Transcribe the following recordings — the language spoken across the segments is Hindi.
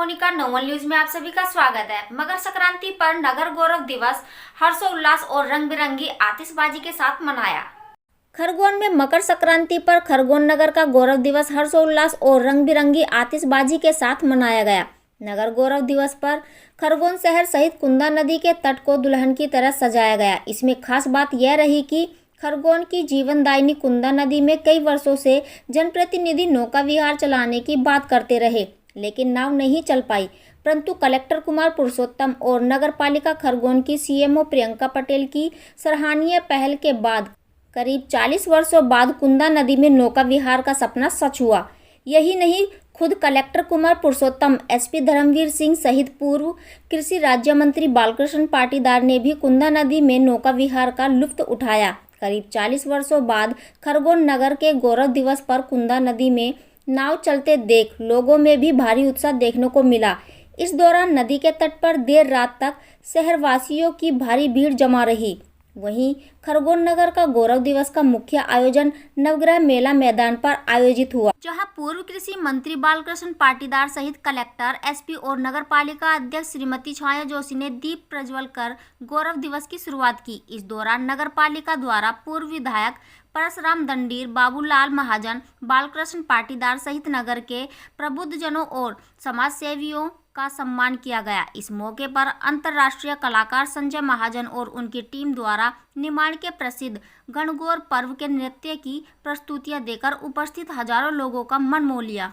मोनिका नोवन न्यूज में आप सभी का स्वागत है। मकर संक्रांति पर नगर गौरव दिवस हर्षोल्लास और रंग बिरंगी आतिशबाजी के साथ मनाया। खरगोन में मकर संक्रांति पर खरगोन नगर का गौरव दिवस हर्षोल्लास और रंग बिरंगी आतिशबाजी के साथ मनाया गया। नगर गौरव दिवस पर खरगोन शहर सहित कुंदा नदी के तट को दुल्हन की तरह सजाया गया। इसमें खास बात यह रही कि खरगोन की जीवनदायिनी कुंदा नदी में कई वर्षों से जनप्रतिनिधि नौका विहार चलाने की बात करते रहे, लेकिन नाव नहीं चल पाई। परंतु कलेक्टर कुमार पुरुषोत्तम और नगर पालिका खरगोन की सीएमओ प्रियंका पटेल की सराहनीय पहल के बाद करीब 40 वर्षों बाद कुंदा नदी में नौका विहार का सपना सच हुआ। यही नहीं, खुद कलेक्टर कुमार पुरुषोत्तम, एसपी धर्मवीर सिंह सहित पूर्व कृषि राज्य मंत्री बालकृष्ण पाटीदार ने भी कुंदा नदी में नौका विहार का लुत्फ उठाया। करीब 40 वर्षों बाद खरगोन नगर के गौरव दिवस पर कुंदा नदी में नाव चलते देख लोगों में भी भारी उत्साह देखने को मिला। इस दौरान नदी के तट पर देर रात तक शहरवासियों की भारी भीड़ जमा रही। वहीं खरगोन नगर का गौरव दिवस का मुख्य आयोजन नवग्रह मेला मैदान पर आयोजित हुआ, जहां पूर्व कृषि मंत्री बालकृष्ण पाटीदार सहित कलेक्टर, एसपी और नगर पालिका अध्यक्ष श्रीमती छाया जोशी ने दीप प्रज्वल कर गौरव दिवस की शुरुआत की। इस दौरान नगर पालिका द्वारा पूर्व विधायक परशुराम दंडीर, बाबूलाल महाजन, बालकृष्ण पाटीदार सहित नगर के प्रबुद्धजनों और समाज सेवियों का सम्मान किया गया। इस मौके पर अंतर्राष्ट्रीय कलाकार संजय महाजन और उनकी टीम द्वारा निमाड़ के प्रसिद्ध गणगौर पर्व के नृत्य की प्रस्तुतियां देकर उपस्थित हजारों लोगों का मन मोह लिया।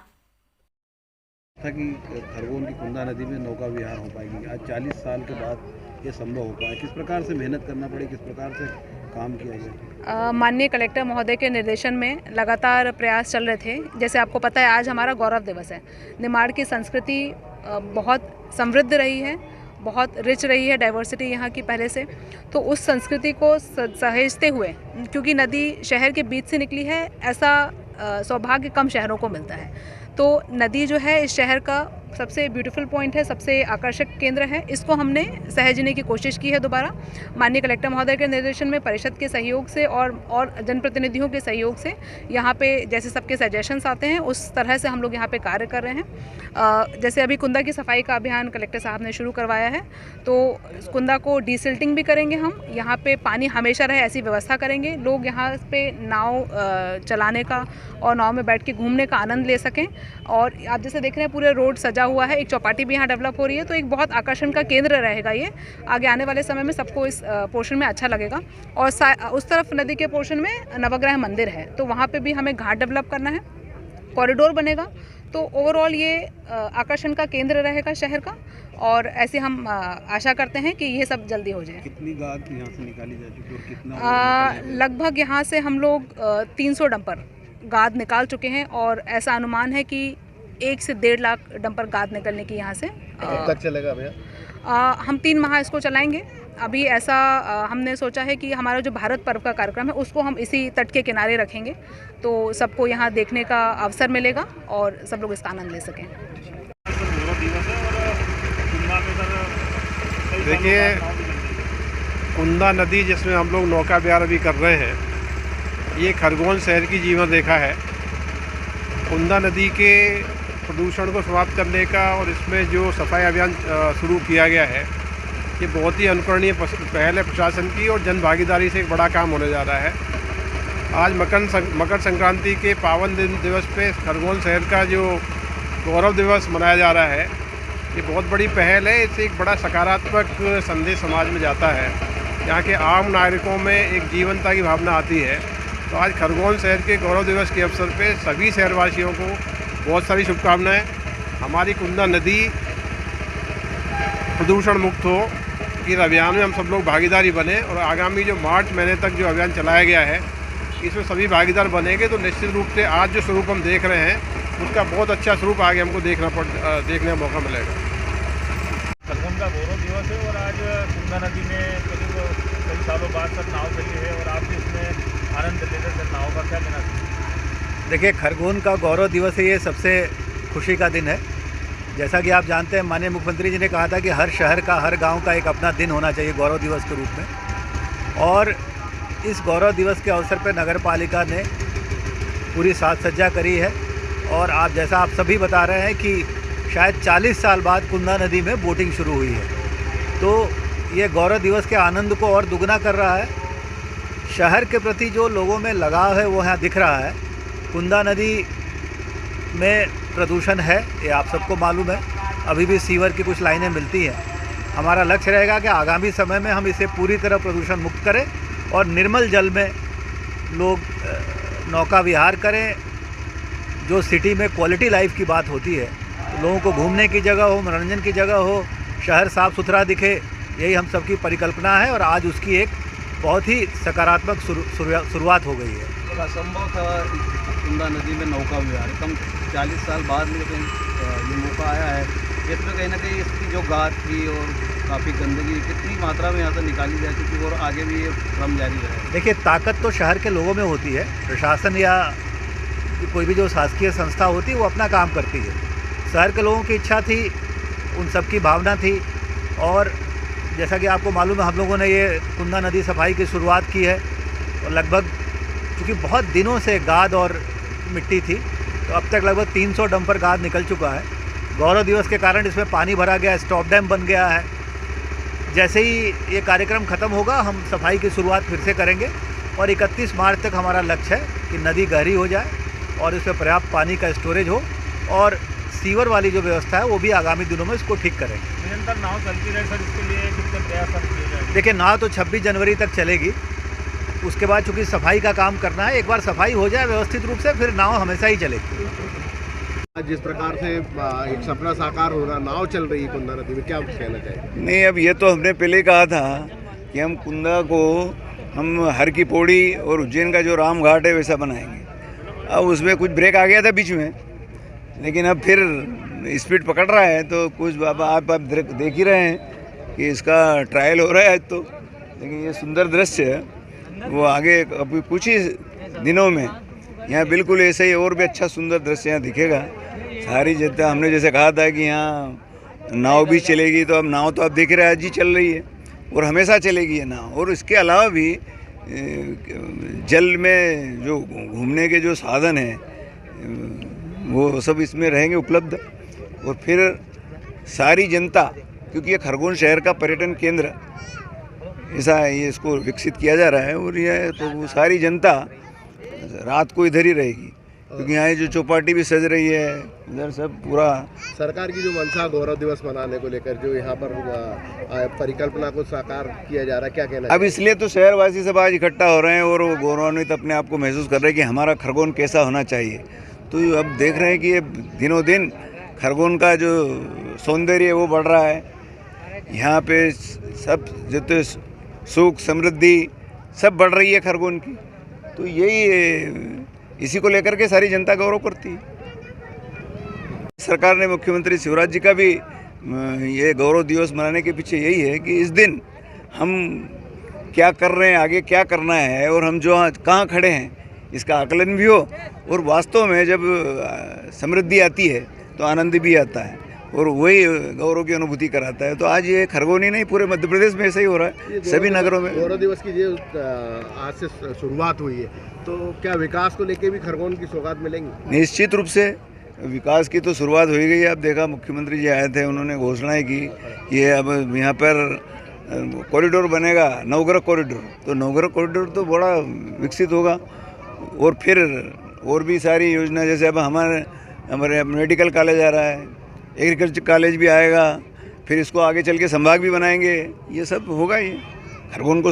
कि खरगोन की कुंदा नदी में नौका विहार हो पाएगी, आज 40 साल के बाद ये संभव हो पाया। किस प्रकार से मेहनत करना पड़ी, किस प्रकार से काम किया गया? माननीय कलेक्टर महोदय के निर्देशन में लगातार प्रयास चल रहे थे। जैसे आपको पता है, आज हमारा गौरव दिवस है। निमाड़ की संस्कृति बहुत समृद्ध रही है, बहुत रिच रही है, डाइवर्सिटी यहाँ की पहले से। तो उस संस्कृति को सहेजते हुए, क्योंकि नदी शहर के बीच से निकली है, ऐसा सौभाग्य कम शहरों को मिलता है। तो नदी जो है इस शहर का सबसे ब्यूटीफुल पॉइंट है, सबसे आकर्षक केंद्र है। इसको हमने सहेजने की कोशिश की है दोबारा। माननीय कलेक्टर महोदय के निर्देशन में परिषद के सहयोग से और जनप्रतिनिधियों के सहयोग से यहाँ पे जैसे सबके सजेशंस आते हैं, उस तरह से हम लोग यहाँ पे कार्य कर रहे हैं। जैसे अभी कुंदा की सफाई का अभियान कलेक्टर साहब ने शुरू करवाया है, तो कुंदा को डीसिल्टिंग भी करेंगे हम। यहाँ पे पानी हमेशा रहे ऐसी व्यवस्था करेंगे, लोग यहाँ पे नाव चलाने का और नाव में बैठ के घूमने का आनंद ले सकें। और आप जैसे देख रहे हैं पूरे रोड सजा हुआ है, एक चौपाटी भी यहाँ डेवलप हो रही है, तो एक बहुत आकर्षण का केंद्र रहेगा ये। आगे आने वाले समय में सबको इस पोर्शन में अच्छा लगेगा। और उस तरफ नदी के पोर्शन में नवग्रह मंदिर है, तो वहाँ पे भी हमें घाट डेवलप करना है, कॉरिडोर बनेगा। तो ओवरऑल ये आकर्षण का केंद्र रहेगा शहर का, और ऐसे हम आशा करते हैं कि ये सब जल्दी हो जाए। कितनी गाद यहाँ से निकाली जा चुकी है और कितना? लगभग यहाँ से हम लोग 300 डंपर गाद निकाल चुके हैं, और ऐसा अनुमान है कि 1 से 1.5 लाख डंपर गाद निकलने की यहाँ से। कब तक चलेगा भैया? हम 3 माह इसको चलाएंगे। अभी ऐसा हमने सोचा है कि हमारा जो भारत पर्व का कार्यक्रम है उसको हम इसी तट के किनारे रखेंगे, तो सबको यहाँ देखने का अवसर मिलेगा और सब लोग इसका आनंद ले सकें। देखिए, कुंदा नदी जिसमें हम लोग नौका विहार अभी कर रहे हैं, ये खरगोन शहर की जीवन रेखा है। कुंदा नदी के प्रदूषण को समाप्त करने का और इसमें जो सफाई अभियान शुरू किया गया है, ये बहुत ही अनुकरणीय पहल है प्रशासन की, और जन भागीदारी से एक बड़ा काम होने जा रहा है। आज मकर संक्रांति के पावन दिवस पे खरगोन शहर का जो गौरव दिवस मनाया जा रहा है, ये बहुत बड़ी पहल है। इससे एक बड़ा सकारात्मक संदेश समाज में जाता है, यहाँ के आम नागरिकों में एक जीवनता की भावना आती है। तो आज खरगोन शहर के गौरव दिवस के अवसर पे सभी शहरवासियों को बहुत सारी शुभकामनाएं। हमारी कुंदा नदी प्रदूषण मुक्त हो, इस अभियान में हम सब लोग भागीदारी बने, और आगामी जो मार्च महीने तक जो अभियान चलाया गया है, इसमें सभी भागीदार बनेंगे, तो निश्चित रूप से आज जो स्वरूप हम देख रहे हैं उसका बहुत अच्छा स्वरूप आगे हमको देखने का मौका मिलेगा। खरगोन का गौरव दिवस है और आज कुंदा नदी में करीब कई सालों बाद तक नाव चली है, और आप भी इसमें आनंद ले रहे हैं। नाव का क्या कहना चाहिए? देखिए, खरगोन का गौरव दिवस है, ये सबसे खुशी का दिन है। जैसा कि आप जानते हैं, माननीय मुख्यमंत्री जी ने कहा था कि हर शहर का, हर गांव का एक अपना दिन होना चाहिए गौरव दिवस के रूप में। और इस गौरव दिवस के अवसर पर नगर पालिका ने पूरी साज सज्जा करी है। और आप जैसा आप सभी बता रहे हैं कि शायद 40 साल बाद कुंदा नदी में बोटिंग शुरू हुई है। तो ये गौरव दिवस के आनंद को और दुगना कर रहा है। शहर के प्रति जो लोगों में लगाव है वो यहाँ दिख रहा है। कुंदा नदी में प्रदूषण है, ये आप सबको मालूम है। अभी भी सीवर की कुछ लाइनें मिलती हैं। हमारा लक्ष्य रहेगा कि आगामी समय में हम इसे पूरी तरह प्रदूषण मुक्त करें और निर्मल जल में लोग नौका विहार करें। जो सिटी में क्वालिटी लाइफ की बात होती है, लोगों को घूमने की जगह हो, मनोरंजन की जगह हो, शहर साफ़ सुथरा दिखे, यही हम सबकी परिकल्पना है और आज उसकी एक बहुत ही सकारात्मक शुरुआत हो गई है। असंभव था कुंदा नदी में नौका विहार, कम 40 साल बाद लेकिन ये मौका आया है। इसमें कहीं ना कहीं इसकी जो गाद थी और काफ़ी गंदगी कितनी मात्रा में यहाँ से निकाली जा चुकी है और आगे भी ये क्रम जारी है। देखिए, ताकत तो शहर के लोगों में होती है। प्रशासन या कोई भी जो शासकीय संस्था होती है वो अपना काम करती है। शहर के लोगों की इच्छा थी, उन सब की भावना थी और जैसा कि आपको मालूम है, हम लोगों ने ये कुंदा नदी सफाई की शुरुआत की है और लगभग क्योंकि बहुत दिनों से गाद और मिट्टी थी, तो अब तक लगभग 300 डंपर गाद निकल चुका है। गौरव दिवस के कारण इसमें पानी भरा गया, स्टॉप डैम बन गया है। जैसे ही ये कार्यक्रम ख़त्म होगा, हम सफाई की शुरुआत फिर से करेंगे और 31 मार्च तक हमारा लक्ष्य है कि नदी गहरी हो जाए और इसमें पर्याप्त पानी का स्टोरेज हो और सीवर वाली जो व्यवस्था है वो भी आगामी दिनों में इसको ठीक करेंगे। निरंतर नाव चलती रहे सर, इसके लिए कितने प्रयास किए जाएंगे? देखिए, नाव तो 26 जनवरी तक चलेगी। उसके बाद चूँकि सफाई का काम करना है, एक बार सफाई हो जाए व्यवस्थित रूप से, फिर नाव हमेशा ही चलेगी। जिस प्रकार से एक सपना साकार हो रहा, नाव चल रही है कुंदा नदी में, क्या कहना चाहिए? नहीं, अब ये तो हमने पहले कहा था कि हम कुंदा को हम हर की पौड़ी और उज्जैन का जो राम घाट है वैसा बनाएंगे। अब उसमें कुछ ब्रेक आ गया था बीच में, लेकिन अब फिर स्पीड पकड़ रहा है। तो कुछ आप देख ही रहे हैं कि इसका ट्रायल हो रहा है आज तो। लेकिन ये सुंदर दृश्य है, वो आगे अभी कुछ ही दिनों में यहाँ बिल्कुल ऐसे ही और भी अच्छा सुंदर दृश्य यहाँ दिखेगा। सारी जनता, हमने जैसे कहा था कि यहाँ नाव भी चलेगी, तो अब नाव तो आप देख रहे हैं आज ही चल रही है और हमेशा चलेगी ये नाव। और इसके अलावा भी जल में जो घूमने के जो साधन हैं वो सब इसमें रहेंगे उपलब्ध। और फिर सारी जनता, क्योंकि ये खरगोन शहर का पर्यटन केंद्र ऐसा है, ये इसको विकसित किया जा रहा है और ये तो वो सारी जनता रात को इधर ही रहेगी, क्योंकि यहाँ जो चौपाटी भी सज रही है, इधर सब पूरा सरकार की जो मंशा गौरव दिवस मनाने को लेकर जो यहाँ पर परिकल्पना को साकार किया जा रहा है, क्या कहना? अब इसलिए तो शहरवासी सब आज इकट्ठा हो रहे हैं और वो गौरवान्वित अपने आप को महसूस कर रहे हैं कि हमारा खरगोन कैसा होना चाहिए। तो अब देख रहे हैं कि ये दिनों दिन खरगोन का जो सौंदर्य है वो बढ़ रहा है। यहाँ पे सब जितने सुख समृद्धि सब बढ़ रही है खरगोन की। तो यही इसी को लेकर के सारी जनता गौरव करती है। सरकार ने, मुख्यमंत्री शिवराज जी का भी ये गौरव दिवस मनाने के पीछे यही है कि इस दिन हम क्या कर रहे हैं, आगे क्या करना है और हम जो कहाँ खड़े हैं इसका आकलन भी हो। और वास्तव में जब समृद्धि आती है तो आनंद भी आता है और वही गौरव की अनुभूति कराता है। तो आज ये खरगोन ही नहीं, पूरे मध्य प्रदेश में ऐसा ही हो रहा है, सभी नगरों में। गौरव दिवस की जो आज से शुरुआत हुई है, तो क्या विकास को लेके भी खरगोन की सौगात मिलेंगी? निश्चित रूप से विकास की तो शुरुआत हो ही गई है। आप देखा, मुख्यमंत्री जी आए थे, उन्होंने घोषणाएं की कि अब यहाँ पर कॉरिडोर बनेगा, नवग्रह कॉरिडोर। तो नवग्रह कॉरिडोर तो बड़ा विकसित होगा और फिर और भी सारी योजना, जैसे अब हमारे मेडिकल कॉलेज आ रहा है, एग्रीकल्चर कॉलेज भी आएगा, फिर इसको आगे चल के संभाग भी बनाएंगे, ये सब होगा। ये खरगोन को